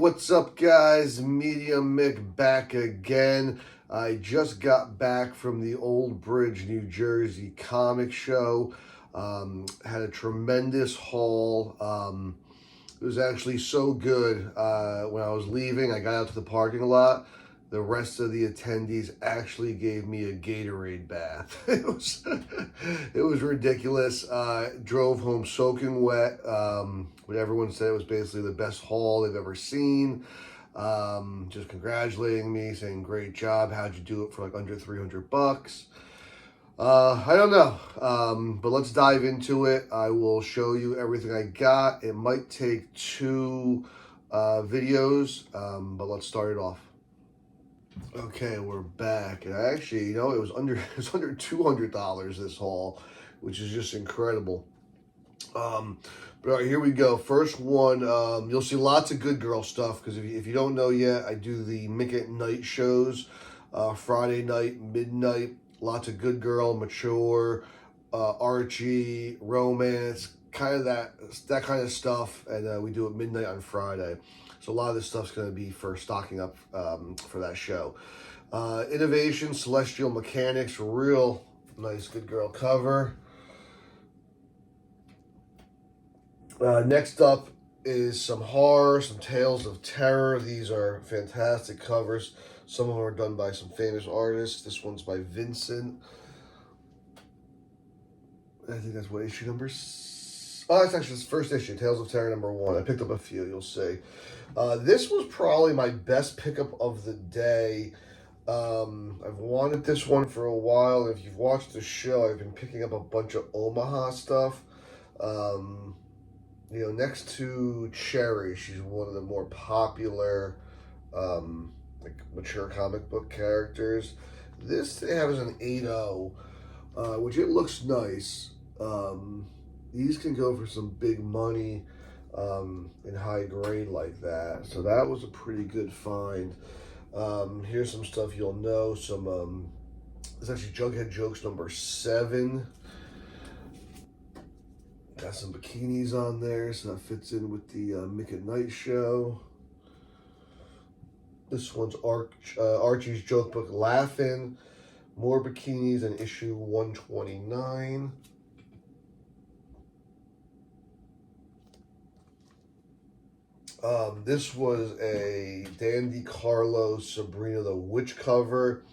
what's up, guys? Medium Mick back again. I just got back from the Old Bridge, New Jersey comic show. Had a tremendous haul. It was actually so good. When I was leaving, I got out to the parking lot. The rest of the attendees actually gave me a Gatorade bath. It was ridiculous. Drove home soaking wet. But everyone said it was basically the best haul they've ever seen. Just congratulating me, saying great job. How'd you do it for like under $300? I don't know, but let's dive into it. I will show you everything I got. It might take two videos, but let's start it off. Okay, we're back, and actually, it was under $200 this haul, which is just incredible. But all right, here we go. First one, you'll see lots of good girl stuff, because if you don't know yet, I do the Mick at Night shows, Friday night, midnight. Lots of good girl, mature, Archie, romance, kind of that kind of stuff, and we do it midnight on Friday. So a lot of this stuff's going to be for stocking up for that show. Innovation, Celestial Mechanics, real nice good girl cover. Next up is some horror, some Tales of Terror. These are fantastic covers. Some of them are done by some famous artists. This one's by Vincent. I think that's what issue number... Oh, it's actually this first issue, Tales of Terror #1. I picked up a few, you'll see. This was probably my best pickup of the day. I've wanted this one for a while. If you've watched the show, I've been picking up a bunch of Omaha stuff. Next to Cherry, she's one of the more popular mature comic book characters. This they have as an 8.0, which it looks nice. These can go for some big money in high grade like that. So that was a pretty good find. Here's some stuff you'll know. Some it's actually Jughead Jokes #7. Got some bikinis on there, so that fits in with the Mick at Night show. This one's Archie's Joke Book Laugh-In. More bikinis in issue 129. This was a Dan DeCarlo Sabrina the Witch cover.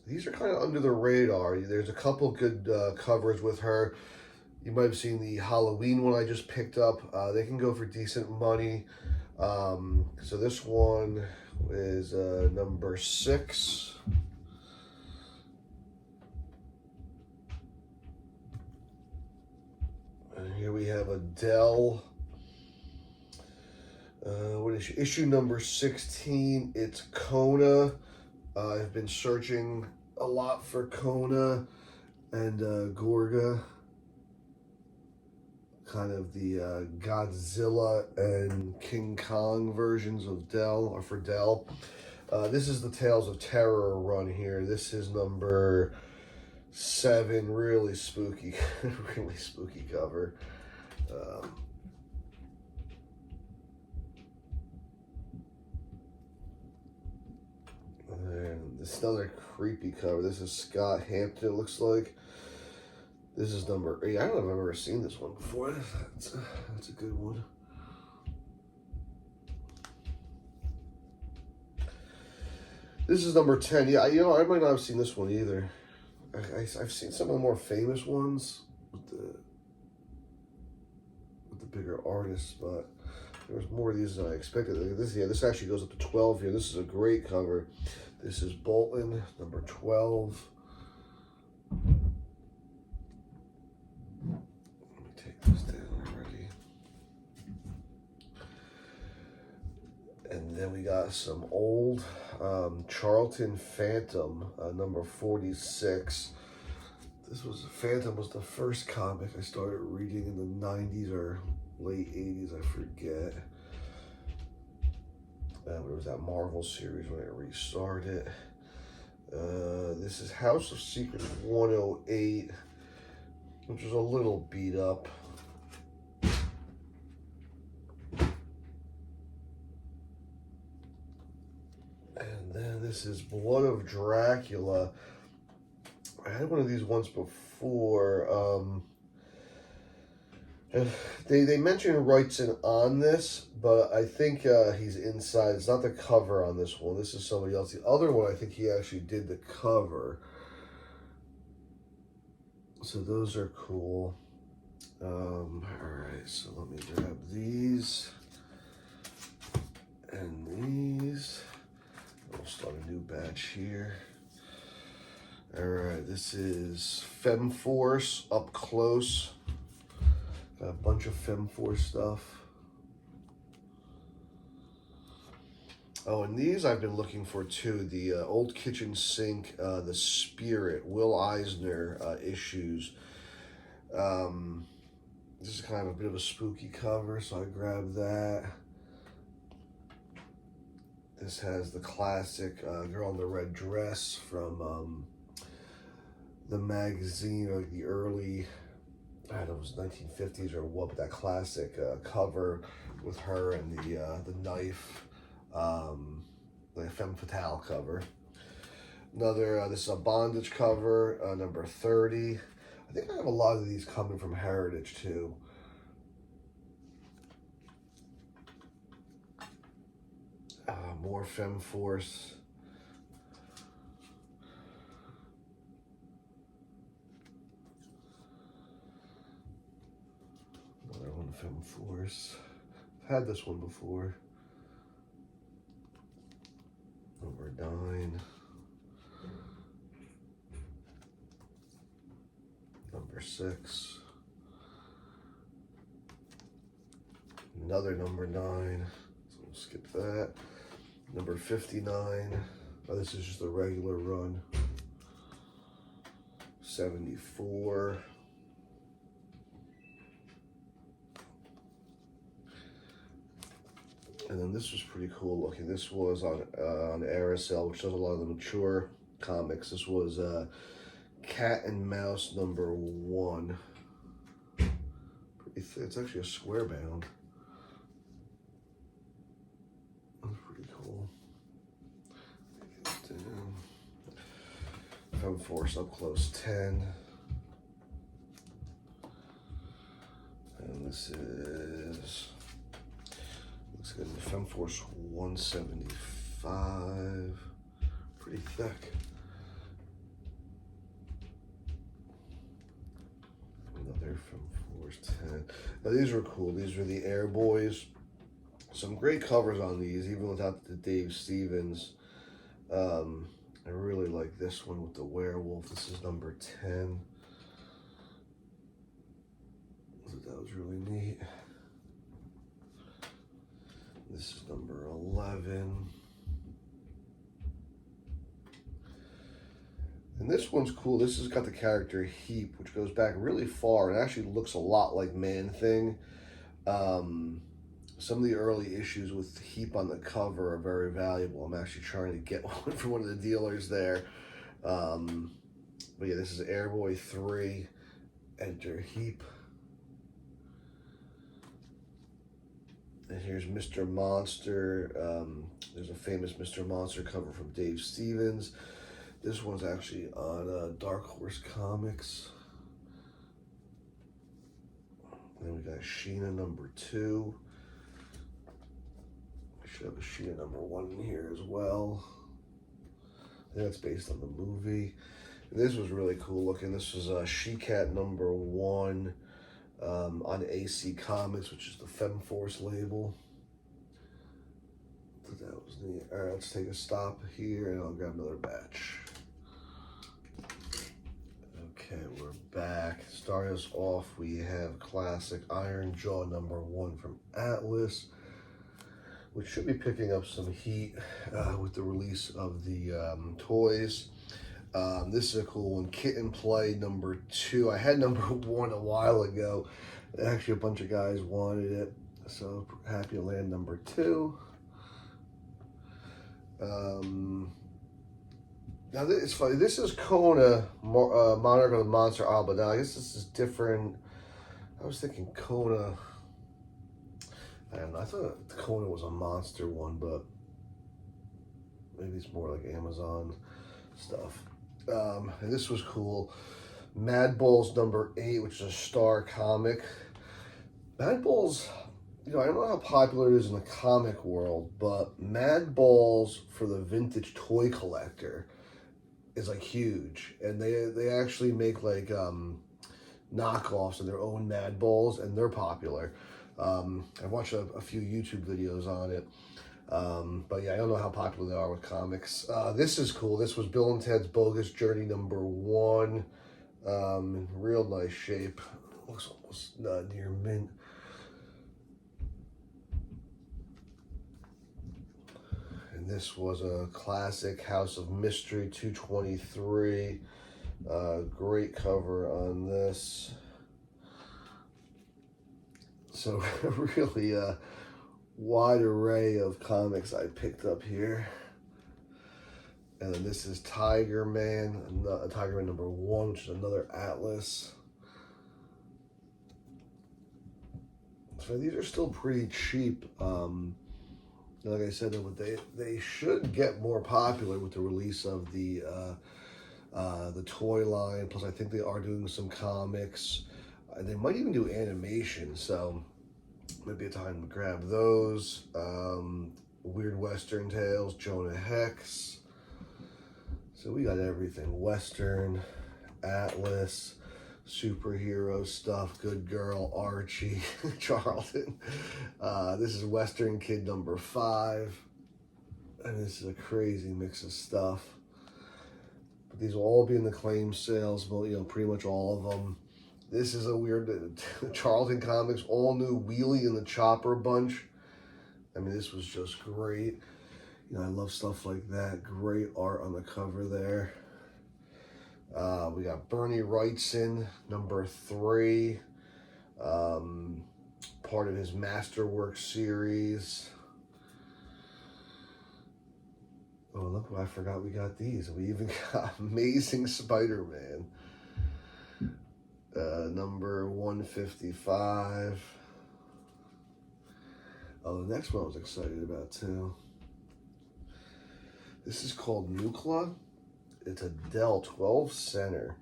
These are kind of under the radar. There's a couple good covers with her. You might have seen the Halloween one I just picked up. They can go for decent money. So this one is number 6. And here we have Adele. What is issue number 16? It's Kona. I've been searching a lot for Kona and Gorga. Kind of the Godzilla and King Kong versions of Dell. This is the Tales of Terror run here. This is number 7. Really spooky, really spooky cover. And this is another creepy cover. This is Scott Hampton, it looks like. This is number 8. I don't know if I've ever seen this one before. That's a good one. This is number 10. Yeah, I might not have seen this one either. I've seen some of the more famous ones with the bigger artists, but there was more of these than I expected. This actually goes up to 12 here. This is a great cover. This is Bolton, number 12. This down already. And then we got some old Charlton Phantom, number 46. Phantom was the first comic I started reading in the 90s or late 80s, I forget. But it was that Marvel series when it restarted. This is House of Secrets 108, which was a little beat up. This is Blood of Dracula. I had one of these once before. And they mentioned Wrightson on this, but I think he's inside. It's not the cover on this one. This is somebody else. The other one, I think he actually did the cover. So those are cool. All right, so let me grab these and these. We'll start a new batch here. All right, this is Femforce Up Close. Got a bunch of Femforce stuff. Oh, and these I've been looking for too. The Old Kitchen Sink, The Spirit, Will Eisner issues. This is kind of a bit of a spooky cover, so I grabbed that. This has the classic Girl in the Red Dress from the magazine, or the early, I don't know, it was 1950s or what, but that classic cover with her and the knife, the Femme Fatale cover. Another, this is a bondage cover, number 30. I think I have a lot of these coming from Heritage too. More Femforce. Another one, Femforce. I've had this one before. Number 9. Number 6. Another number 9. So we'll skip that. Number 59. Oh, this is just a regular run. 74. And then this was pretty cool looking. This was on Aerosol, which does a lot of the mature comics. This was Cat and Mouse number 1. Pretty thick. It's actually a square bound. That's pretty cool. Femforce Up Close 10. And this is, looks good, Femforce 175. Pretty thick. Another Femforce 10. Now these were cool. These were the Air Boys. Some great covers on these, even without the Dave Stevens. I really like this one with the werewolf. This is number 10. I thought that was really neat. This is number 11. And this one's cool. This has got the character Heap, which goes back really far and actually looks a lot like Man-Thing. Some of the early issues with Heap on the cover are very valuable. I'm actually trying to get one from one of the dealers there. But yeah, this is Airboy 3. Enter Heap. And here's Mr. Monster. There's a famous Mr. Monster cover from Dave Stevens. This one's actually on Dark Horse Comics. And then we got Sheena number 2. We should have a Sheena number 1 in here as well. I think that's based on the movie. And this was really cool looking. This was She-Cat number 1 on AC Comics, which is the Femforce label. I thought that was neat. All right, let's take a stop here and I'll grab another batch. Okay, we're back. Start us off, we have classic Iron Jaw number 1 from Atlas, which should be picking up some heat with the release of the toys. This is a cool one, Kitten Play number 2. I had number 1 a while ago. Actually, a bunch of guys wanted it, so happy to land number 2. Now, it's funny. This is Kona, Monarch of the Monster Alba. Now, I guess this is different. I was thinking Kona. I don't know. I thought Kona was a monster one, but Maybe it's more like Amazon stuff. And this was cool. Mad Balls number 8, which is a Star comic. Mad Balls, I don't know how popular it is in the comic world, but Mad Balls for the vintage toy collector is like huge. And they actually make like knockoffs of their own Mad Balls, and they're popular. I've watched a few YouTube videos on it. But yeah, I don't know how popular they are with comics. This is cool. This was Bill and Ted's Bogus Journey number 1. In real nice shape. Looks almost near mint. And this was a classic House of Mystery 223. Great cover on this. So really wide array of comics I picked up here. And then this is Tiger Man, Tiger Man number 1, which is another Atlas. So these are still pretty cheap. Like I said, they should get more popular with the release of the toy line. Plus, I think they are doing some comics. They might even do animation, so maybe a time to grab those. Weird Western Tales, Jonah Hex. So we got everything. Western, Atlas, superhero stuff, Good Girl, Archie, Charlton. This is Western Kid number 5. And this is a crazy mix of stuff. But these will all be in the claim sales, but pretty much all of them. This is a weird Charlton Comics, all new Wheelie and the Chopper bunch. I mean, this was just great. I love stuff like that. Great art on the cover there. We got Bernie Wrightson, number 3. Part of his Masterwork series. Oh, look, I forgot we got these. We even got Amazing Spider-Man. Number 155. Oh, the next one I was excited about too. This is called Nucla. It's a Dell 12 center.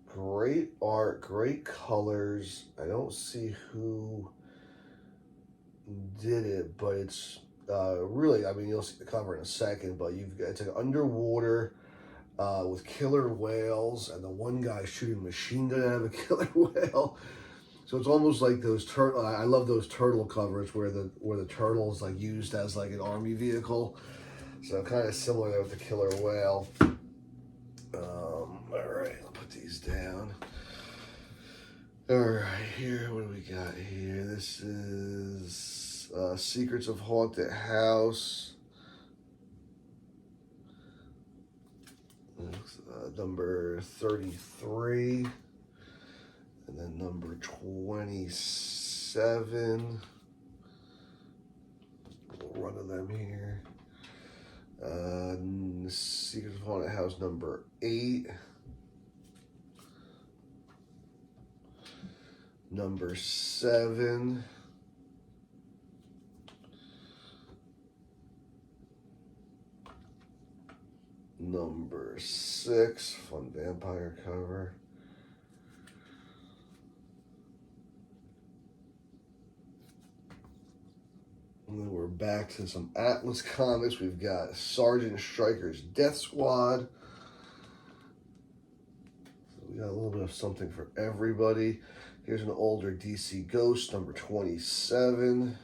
Great art, great colors. I don't see who did it, but it's really, you'll see the cover in a second, but it's like underwater with killer whales, and the one guy shooting a machine gun out of a killer whale. So it's almost like those turtle. I love those turtle covers where the turtle is like used as like an army vehicle. So kind of similar there with the killer whale. All right, I'll put these down. All right, here, what do we got here? This is Secrets of Haunted House. Number 33. And then number 27. We'll run of them here. Secrets of Haunted House number 8. Number 7. Number 6. Fun vampire cover. And then we're back to some Atlas comics. We've got Sergeant Stryker's Death Squad. So we got a little bit of something for everybody. Here's an older DC Ghost, number 27. And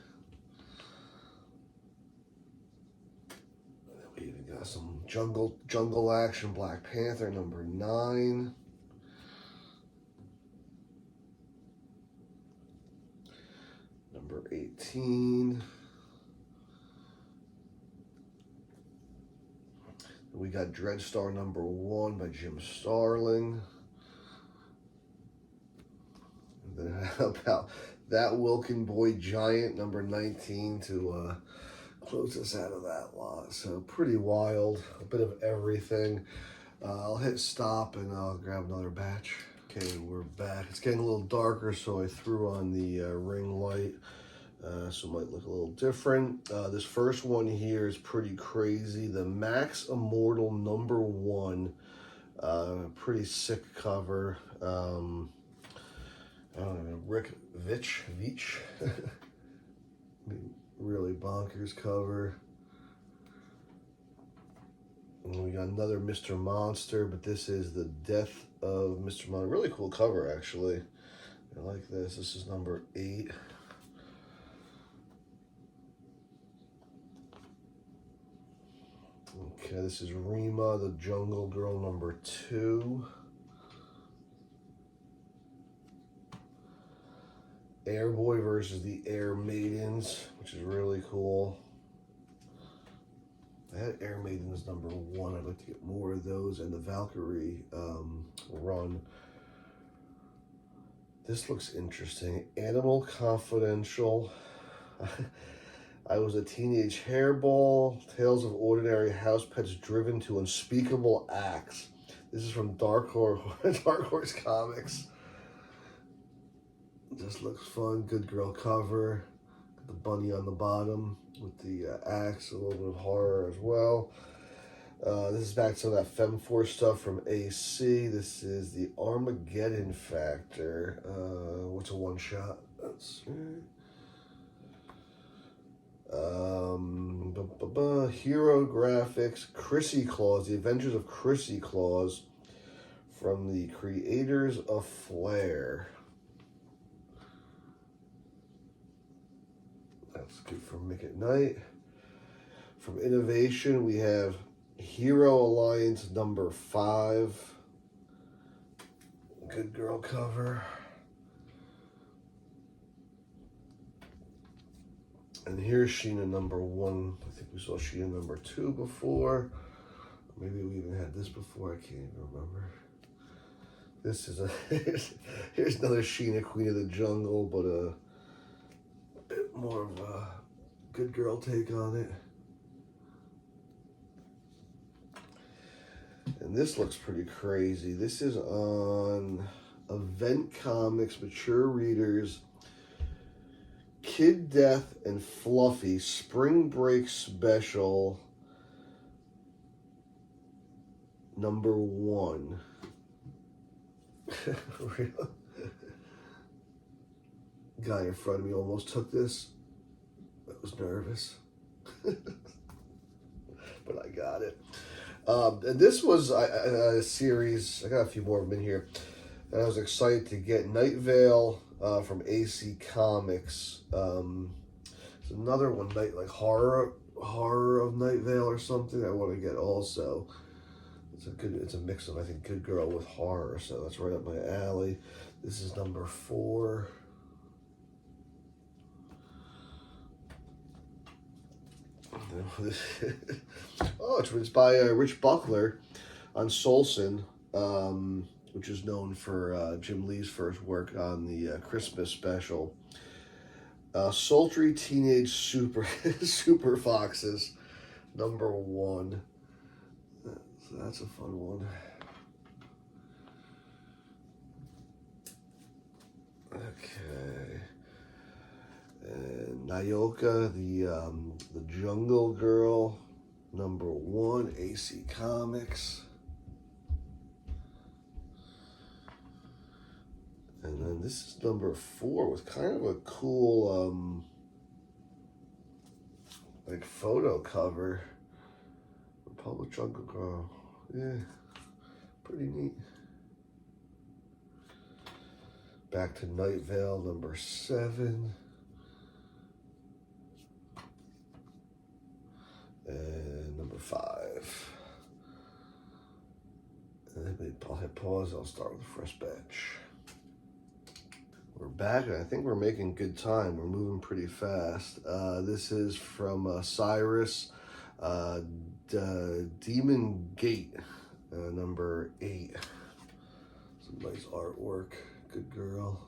then we even got some jungle action, Black Panther, number 9. Number 18. We got Dreadstar number 1 by Jim Starlin. And then how about That Wilkin Boy Giant number 19 to close us out of that lot. So pretty wild, a bit of everything. I'll hit stop and I'll grab another batch. Okay, we're back. It's getting a little darker, so I threw on the ring light. So it might look a little different. This first one here is pretty crazy. The Max Immortal #1. Pretty sick cover. I don't know, Rick Veitch. Really bonkers cover. And we got another Mr. Monster, but this is the Death of Mr. Monster. Really cool cover, actually. I like this. This is #8. Okay, this is Rima, the Jungle Girl #2. Airboy versus the Air Maidens, which is really cool. I had Air Maidens #1. I'd like to get more of those, and the Valkyrie run. This looks interesting. Animal Confidential. I was a teenage hairball. Tales of ordinary house pets driven to unspeakable acts. This is from Dark Horse Comics. This looks fun. Good girl cover. Got the bunny on the bottom with the axe. A little bit of horror as well. This is back to some of that Femforce stuff from AC. This is the Armageddon Factor. What's a one shot? That's Hero Graphics, Chrissy Claus, The Adventures of Chrissy Claus, from the creators of Flare. That's good for Mick at Night. From Innovation, we have Hero Alliance #5. Good girl cover. And here's Sheena #1. I think we saw Sheena #2 before. Maybe we even had this before. I can't even remember. This is here's another Sheena, Queen of the Jungle, but a bit more of a good girl take on it. And this looks pretty crazy. This is on Event Comics, Mature Readers, Kid Death and Fluffy Spring Break Special #1. Guy in front of me almost took this. I was nervous. But I got it. And this was a series. I got a few more of them in here. And I was excited to get Night Vale from AC Comics. It's another one, like horror of Night Vale or something. I want to get also. It's a mix of, I think, good girl with horror. So that's right up my alley. This is #4. Oh, it's by Rich Buckler on Solson, which is known for Jim Lee's first work on the Christmas special. Sultry Teenage Super Foxes #1. So that's a fun one. Okay. And Nayoka, the Jungle Girl #1, AC Comics. And then this is #4 with kind of a cool like photo cover. Republic Jungle Girl. Yeah, pretty neat. Back to Night Vale #7. And #5. And then I'll hit pause. I'll start with a fresh batch. We're back, and I think we're making good time. We're moving pretty fast. This is from Cyrus, Demon Gate, #8. Some nice artwork. Good girl.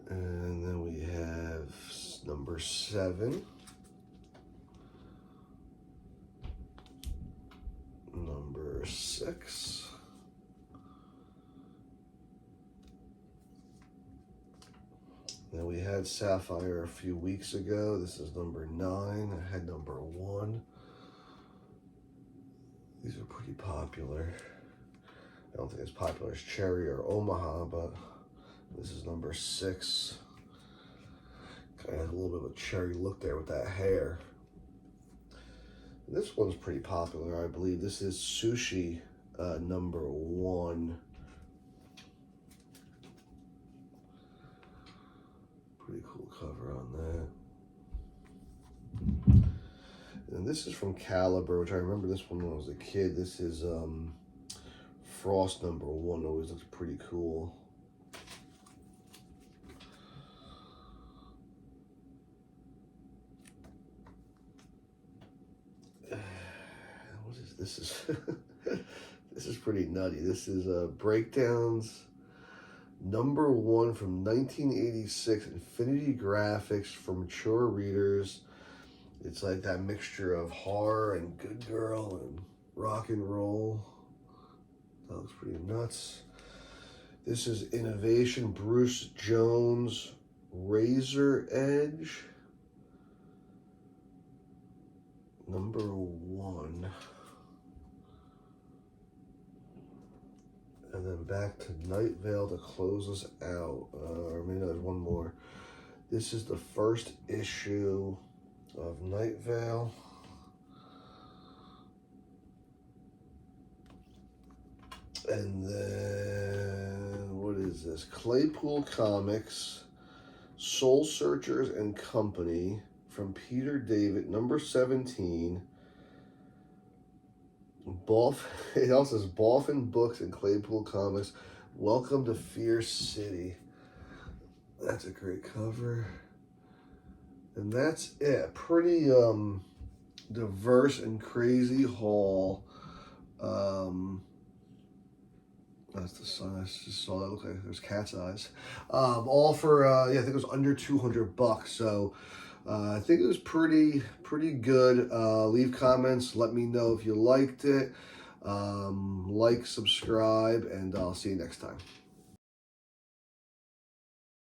And then we have #7. #6. And we had Sapphire a few weeks ago. This is number 9. I had number 1. These are pretty popular. I don't think it's popular as Cherry or Omaha, but this is number 6. Kind of has a little bit of a cherry look there with that hair. This one's pretty popular, I believe. This is Sushi number 1. Pretty cool cover on that. And this is from Caliber, which I remember this one when I was a kid. This is Frost number 1. Always looks pretty cool. What is this? This is pretty nutty. This is Breakdowns number 1 from 1986. Infinity Graphics for mature readers. It's like that mixture of horror and good girl and rock and roll. That looks pretty nuts. This is Innovation Bruce Jones Razor Edge number 1. And then back to Night Vale to close us out. Or maybe there's one more. This is the first issue of Night Vale. And then, what is this? Claypool Comics, Soul Searchers and Company from Peter David, number 17. It also says Boffin Books and Claypool Comics. Welcome to Fierce City. That's a great cover. And that's it. Pretty diverse and crazy haul. That's the sun. I just saw that. Look like there's cat's eyes. All for I think it was under $200. So I think it was pretty good. Leave comments. Let me know if you liked it. Like, subscribe, and I'll see you next time.